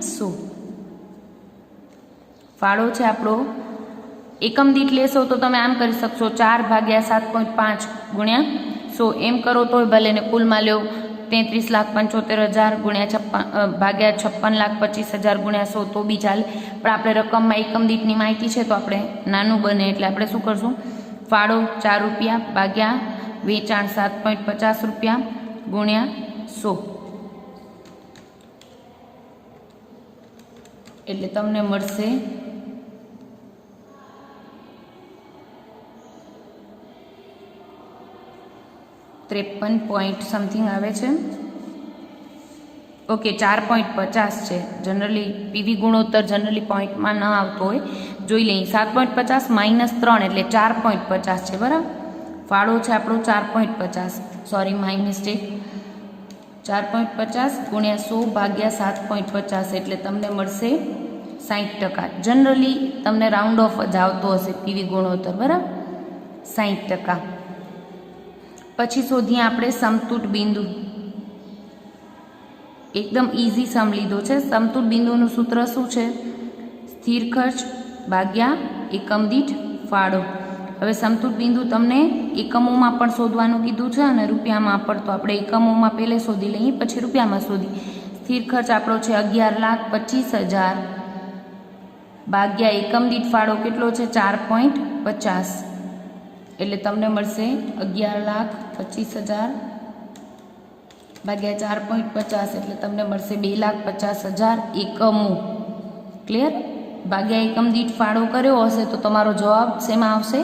100. ફાળો છે આપણો એકમ દીઠ લેશો તો તમે આમ કરી શકશો 4 ભાગ્યા 7.5 ગુણ્યા 100 એમ કરો તોય ભલે, ને કુલમાં લ્યો 33,75,000 ગુણ્યા ભાગ્યા 56,25,000 ગુણ્યા 100 તો બી ચાલે. પણ આપણે રકમમાં એકમ દીઠની માહિતી છે તો આપણે નાનું બને એટલે આપણે શું કરશું? ફાળો 4 રૂપિયા ભાગ્યા વેચાણ 7.50 રૂપિયા ગુણ્યા 100 એટલે તમને મળશે 53 પોઈન્ટ સમથિંગ આવે છે. ઓકે, 4.50 છે. જનરલી પીવી ગુણોત્તર જનરલી પોઈન્ટમાં ન આવતો હોય, જોઈ લઈએ. 7.50 માઇનસ 3 એટલે 4.50 છે, બરાબર. ફાળો છે આપણો 4.50, સોરી માય મિસ્ટેક, 4.50 ગુણ્યા 100 ભાગ્યા 7.50 એટલે તમને મળશે 60%. જનરલી તમને રાઉન્ડ ઓફ જ આવતો હશે પીવી ગુણોત્તર, બરાબર, 60%. પછી શોધીએ આપણે સમતૂટ બિંદુ. એકદમ ઇઝી સમ લીધો છે. સમતૂટ બિંદુનું સૂત્ર શું છે? સ્થિર ખર્ચ ભાગ્યા એકમ દીઠ ફાળો. હવે સમતૂટ બિંદુ તમને એકમોમાં પણ શોધવાનું કીધું છે અને રૂપિયામાં પણ, તો આપણે એકમોમાં પહેલે શોધી લઈએ પછી રૂપિયામાં શોધી. સ્થિર ખર્ચ આપણો છે 11,25,000 ભાગ્યા એકમ દીઠ ફાળો કેટલો છે? 4.50 એટલે તમને મળશે 11,25,000 ભાગ્યા 4.50 એટલે તમને મળશે 2,50,000 એકમો. ક્લિયર? ભાગ્યા એકમ દીઠ ફાળો કર્યો હશે તો તમારો જવાબ શેમાં આવશે?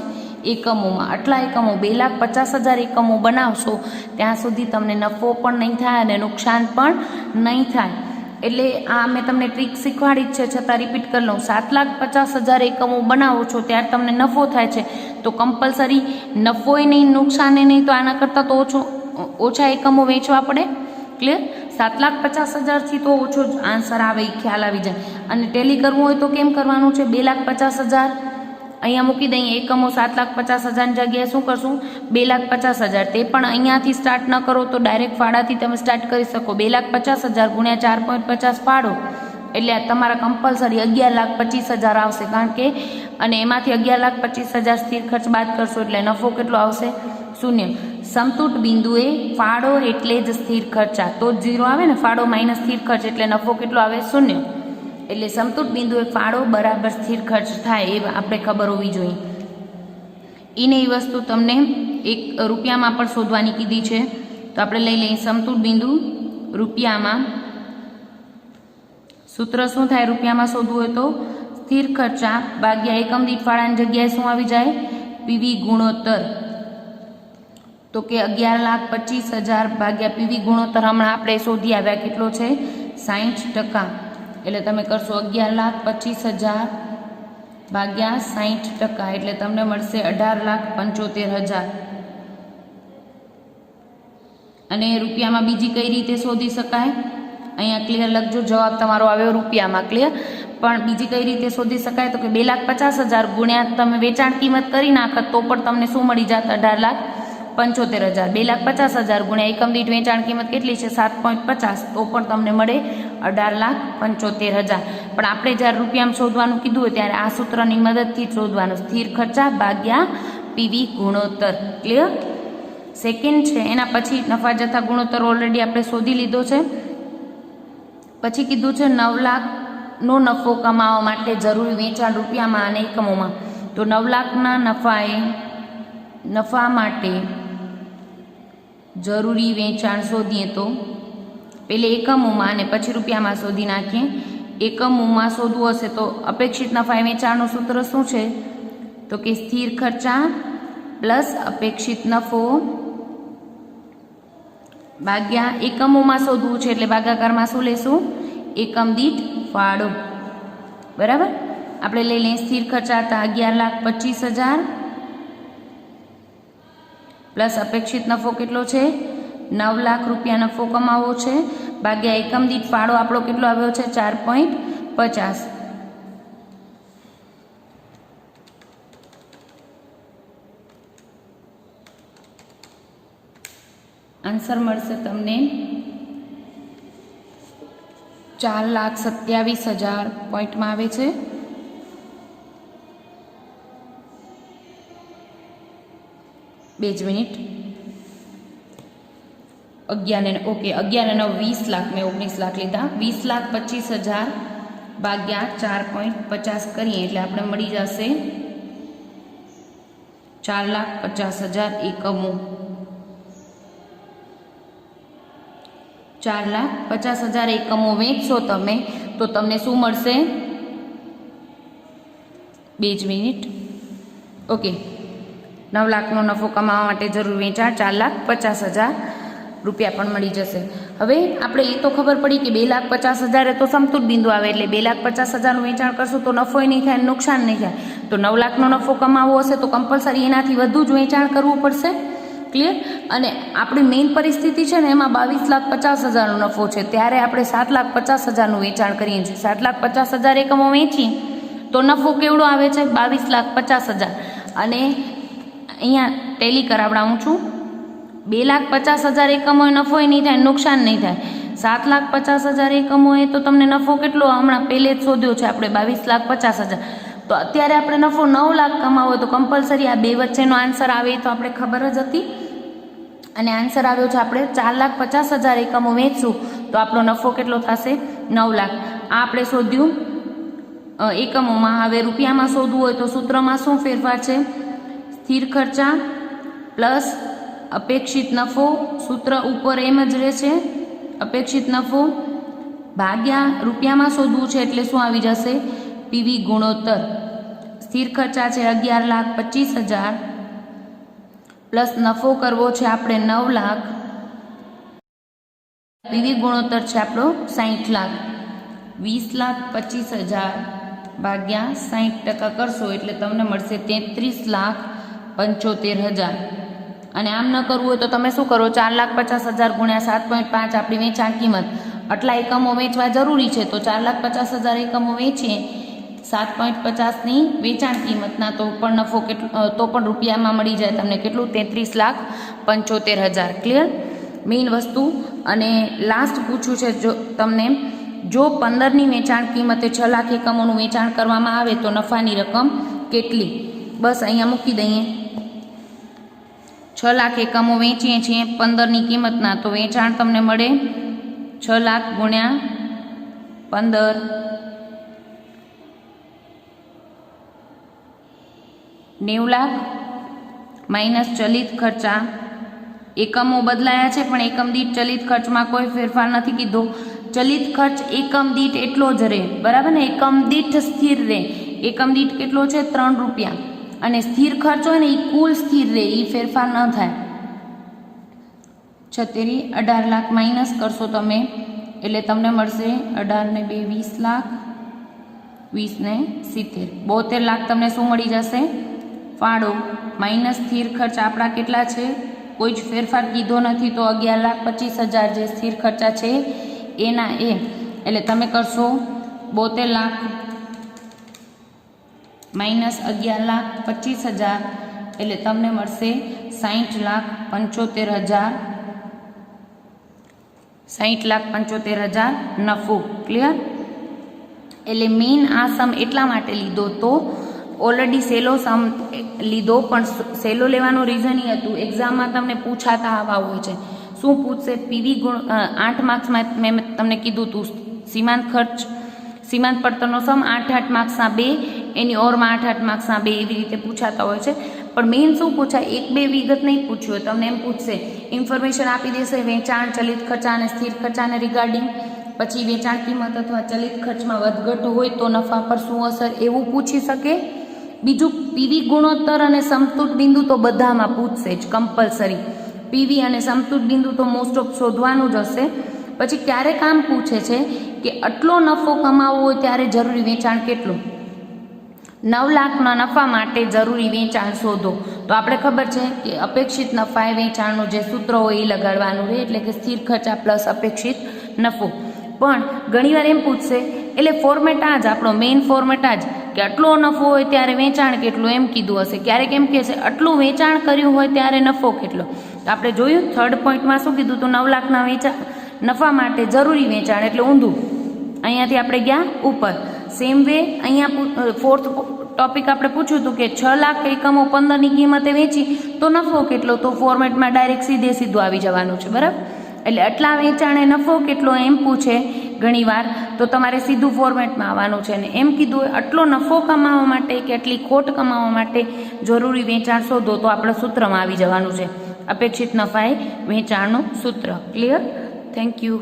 એકમોમાં. આટલા એકમો 2,50,000 એકમો બનાવશો ત્યાં સુધી તમને નફો પણ નહીં થાય અને નુકસાન પણ નહીં થાય. એટલે આ મેં તમને ટ્રીક શીખવાડી જ છે, છતાં રિપીટ કરી લઉં. 7,50,000 એકમો બનાવો છો ત્યારે તમને નફો થાય છે તો કમ્પલસરી નફોય નહીં નુકસાને નહીં, તો આના કરતાં તો ઓછા એકમો વેચવા પડે. ક્લિયર? 7,50,000 તો ઓછો જ આન્સર આવે, એ ખ્યાલ આવી જાય. અને ટેલી કરવું હોય તો કેમ કરવાનું છે? 2,50,000 અહીંયા મૂકી દઈએ. એકમો 7,50,000 જગ્યાએ શું કરશું? 2,50,000. તે પણ અહીંયાથી સ્ટાર્ટ ન કરો તો ડાયરેક્ટ ફાળાથી તમે સ્ટાર્ટ કરી શકો. 2,50,000 ગુણ્યા 4.50 ફાળો એટલે તમારા કમ્પલસરી 11,25,000 આવશે. કારણ કે અને એમાંથી 11,25,000 સ્થિર ખર્ચ બાદ કરશો એટલે નફો કેટલો આવશે? 0. સમતૂટ બિંદુએ ફાળો એટલે જ સ્થિર ખર્ચા, તો જ 0 આવે ને. ફાળો માઇનસ સ્થિર ખર્ચ એટલે નફો કેટલો આવે? 0. એટલે સમતૂટ બિંદુએ ફાળો બરાબર સ્થિર ખર્ચ થાય એ આપણે ખબર હોવી જોઈએ. એને એ વસ્તુ તમને એક રૂપિયામાં પણ શોધવાની કીધી છે, તો આપણે લઈ લઈએ સમતૂટ બિંદુ રૂપિયામાં. સૂત્ર શું થાય રૂપિયામાં શોધવું હોય તો? સ્થિર ખર્ચા ભાગ્યા એકમ દીઠ ફાળાની જગ્યાએ શું આવી જાય? પીવી ગુણોત્તર. તો કે 11,25,000 ભાગ્યા પીવી ગુણોત્તર હમણાં આપણે શોધી આવ્યા કેટલો છે? 60%. એટલે તમે કરશો 11,25,000 ભાગ્યા 60%, એટલે તમને મળશે 18,75,000. અને રૂપિયામાં બીજી કઈ રીતે શોધી શકાય? અહીંયા ક્લિયર લખજો, જવાબ તમારો આવ્યો રૂપિયામાં. ક્લિયર? પણ બીજી કઈ રીતે શોધી શકાય? તો કે 2,50,000 ગુણ્યા તમે વેચાણ કિંમત કરી નાખત તો પણ તમને શું મળી જાત? 18,75,000. 2,50,000 ગુણ્યા એકમ દીઠ વેચાણ કિંમત કેટલી છે? 7.50, તો પણ તમને મળે 18,75,000. પણ આપણે જ્યારે રૂપિયામાં શોધવાનું કીધું હોય ત્યારે આ સૂત્રની મદદથી શોધવાનું. સ્થિર ખર્ચા ભાગ્યા પીવી ગુણોત્તર. ક્લિયર? સેકન્ડ છે એના પછી નફા જથ્થા ગુણોત્તર ઓલરેડી આપણે શોધી લીધો છે. પછી કીધું છે 9 લાખનો નફો કમાવા માટે જરૂરી વેચાણ રૂપિયામાં અને એકમોમાં. તો 9 લાખના નફા માટે જરૂરી વેચાણ શોધીએ તો પેલે એકમોમાં અને પછી રૂપિયામાં શોધી નાખીએ. એકમોમાં શોધવું હશે તો અપેક્ષિત નફા વેચાણનું સૂત્ર શું છે? તો કે સ્થિર ખર્ચા પ્લસ અપેક્ષિત નફો ભાગ્યા એકમોમાં શોધવું છે એટલે ભાગાકારમાં શું લેશું? એકમ દીઠ ફાળો. બરાબર? આપણે લઈ લઈએ સ્થિર ખર્ચા હતા 11,25,000 પ્લસ અપેક્ષિત નફો કેટલો છે? 9 લાખ રૂપિયા નફો કમાવો છે ભાગ્યા એકમ દીઠ ફાળો આપણો કેટલો આવ્યો છે? 4.50. આન્સર મળશે તમને 4,27,000 પોઈન્ટમાં આવે છે. બે જ મિનિટ. 11 ઓકે 11 અને 20 લાખ, મેં 19 લાખ લીધા. 20,25,000 ભાગ્યા 4.50 કરીએ એટલે આપણે મળી જશે 4,50,000 એકમો. 4,50,000 એકમો વેચશો તમે તો તમને શું મળશે? 2 જ મિનિટ. ઓકે 9 લાખનો નફો કમાવા માટે જરૂર વેચાણ 4,50,000 રૂપિયા પણ મળી જશે. હવે આપણે એ તો ખબર પડી કે 2,50,000 તો સમતૂટ બિંદુ આવે એટલે 2,50,000નું વેચાણ કરશું તો નફો નહીં થાય, નુકસાન નહીં થાય. તો 9 લાખનો નફો કમાવવો હશે તો કમ્પલસરી એનાથી વધુ જ વેચાણ કરવું પડશે. ક્લિયર? અને આપણી મેઇન પરિસ્થિતિ છે ને એમાં 22,50,000નો નફો છે, ત્યારે આપણે 7,50,000નું વેચાણ કરીએ છીએ. 7,50,000 એકમો વેચીએ તો નફો કેવડો આવે છે? 22,50,000. અને અહીંયા ટેલી કરાવડાવું છું. 2,50,000 એકમોએ નફો નહીં થાય, નુકસાન નહીં થાય. 7,50,000 એકમોએ તો તમને નફો કેટલો હમણાં પહેલે જ શોધ્યો છે આપણે 22,50,000. તો અત્યારે આપણે નફો 9 લાખ કમાવો તો કમ્પલસરી આ બે વચ્ચેનો આન્સર આવે તો આપણે ખબર જ હતી. અને આન્સર આવ્યો છે આપણે 4,50,000 એકમો વેચશું તો આપણો નફો કેટલો થશે? 9 લાખ. આ આપણે શોધ્યું એકમોમાં. હવે રૂપિયામાં શોધવું હોય તો સૂત્રમાં શું ફેરફાર છે? સ્થિર ખર્ચા પ્લસ અપેક્ષિત નફો. સૂત્ર ઉપર એમ જ રહેશે, અપેક્ષિત નફો ભાગ્યા રૂપિયામાં શોધવું છે એટલે શું આવી જશે? પીવી ગુણોત્તર. સ્થિર ખર્ચા છે 11,25,000 પ્લસ નફો કરવો છે આપણે 9 લાખ. પીવી ગુણોત્તર છે આપણો 60 લાખ. 20,25,000 ભાગ્યા 60% કરશો એટલે તમને મળશે 33,75,000. અને આમ ન કરવું હોય તો તમે શું કરો, 4,50,000 ગુણ્યા 7.5 આપણી વેચાણ કિંમત, આટલા એકમો વેચવા જરૂરી છે તો 4,50,000 એકમો વેચીએ 7.50ની વેચાણ કિંમતના, તો પણ નફો કેટલો, તો પણ રૂપિયામાં મળી જાય તમને કેટલું, 33,75,000. ક્લિયર? મેઇન વસ્તુ. અને લાસ્ટ પૂછ્યું છે જો તમને, જો 15ની વેચાણ કિંમતે 6 લાખ એકમોનું વેચાણ કરવામાં આવે તો નફાની રકમ કેટલી? બસ અહીંયા મૂકી દઈએ. 6 લાખ એકમો વેચીએ છીએ 15ની કિંમતના, તો વેચાણ તમને મળે 6 લાખ ગુણ્યા 15, 90 લાખ માઇનસ ચલિત ખર્ચા. એકમો બદલાયા છે પણ એકમ દીઠ ચલિત ખર્ચમાં કોઈ ફેરફાર નથી કીધો. ચલિત ખર્ચ એકમ દીઠ એટલો જ રહે, બરાબર ને? એકમ દીઠ સ્થિર રહે. એકમ દીઠ કેટલો છે? 3 રૂપિયા. અને સ્થિર ખર્ચ હોય ને એ કુલ સ્થિર રહે, એ ફેરફાર ન થાય. 18 લાખ માઇનસ કરશો તમે એટલે તમને મળશે 18 ને 2 20 લાખ, 20 ને 70, 72 લાખ તમને શું મળી જશે? ફાળો. માઇનસ સ્થિર ખર્ચ આપણા કેટલા છે? કોઈ જ ફેરફાર કીધો નથી, તો 11,25,000 જે સ્થિર ખર્ચા છે એના એ, એટલે તમે કરશો 72 લાખ માઇનસ 11,25,000 એટલે તમને મળશે 60,75,000. 60,75,000 નફો. ક્લિયર? એટલે મેઇન આ સમ એટલા માટે લીધો તો ઓલરેડી સહેલો સમ લીધો, પણ સહેલો લેવાનું રીઝન એ હતું એક્ઝામમાં તમને પૂછાતા આવા હોય છે. શું પૂછશે? પીવી ગુણ 8 માર્ક્સમાં મેં તમને કીધું હતું સીમાંત ખર્ચ, સીમાંત પડતરનો સમ 8 માર્ક્સના 2, એની ઓરમાં 8 માર્ક્સના 2, એવી રીતે પૂછાતા હોય છે. પણ મેઇન શું પૂછાય, 1-2 વિગત નહીં પૂછ્યું હોય, તમને એમ પૂછશે, ઇન્ફોર્મેશન આપી દેશે વેચાણ, ચલિત ખર્ચા અને સ્થિર ખર્ચાને રિગાર્ડિંગ. પછી વેચાણ કિંમત અથવા ચલિત ખર્ચમાં વધઘટ હોય તો નફા પર શું અસર, એવું પૂછી શકે. બીજું પીવી ગુણોત્તર અને સમતૂર બિંદુ તો બધામાં પૂછશે જ કમ્પલસરી. પીવી અને સમતૂર બિંદુ તો મોસ્ટ ઓફ શોધવાનું જ હશે. પછી ક્યારેક આમ પૂછે છે કે આટલો નફો કમાવવો હોય ત્યારે જરૂરી વેચાણ કેટલું? 9 લાખના નફા માટે જરૂરી વેચાણ શોધો. તો આપણે ખબર છે કે અપેક્ષિત નફા એ વેચાણનું જે સૂત્ર હોય એ લગાડવાનું રહે, એટલે કે સ્થિર ખર્ચા પ્લસ અપેક્ષિત નફો. પણ ઘણીવાર એમ પૂછશે, એટલે ફોર્મેટ આ જ, આપણો મેઇન ફોર્મેટ આ જ કે આટલો નફો હોય ત્યારે વેચાણ કેટલું એમ કીધું હશે. ક્યારેક એમ કહેશે આટલું વેચાણ કર્યું હોય ત્યારે નફો કેટલો. તો આપણે જોયું થર્ડ પોઈન્ટમાં શું કીધું હતું, 9 લાખના વેચાણ નફા માટે જરૂરી વેચાણ એટલે ઊંધું. અહીંયાથી આપણે ગયા ઉપર. સેમ વે અહીંયા ફોર્થ ટોપિક આપણે પૂછ્યું હતું કે 6 લાખ એકમો 15ની કિંમતે વેચી તો નફો કેટલો, તો ફોર્મેટમાં ડાયરેક્ટ સીધું આવી જવાનું છે, બરાબર? એટલે આટલા વેચાણે નફો કેટલો એમ પૂછે ઘણીવાર, તો તમારે સીધું ફોર્મેટમાં આવવાનું છે. ને એમ કીધું હોય આટલો નફો કમાવા માટે કે આટલી ખોટ કમાવા માટે જરૂરી વેચાણ શોધો, તો આપણે સૂત્રમાં આવી જવાનું છે અપેક્ષિત નફા એ વેચાણનું સૂત્ર. ક્લિયર? Thank you.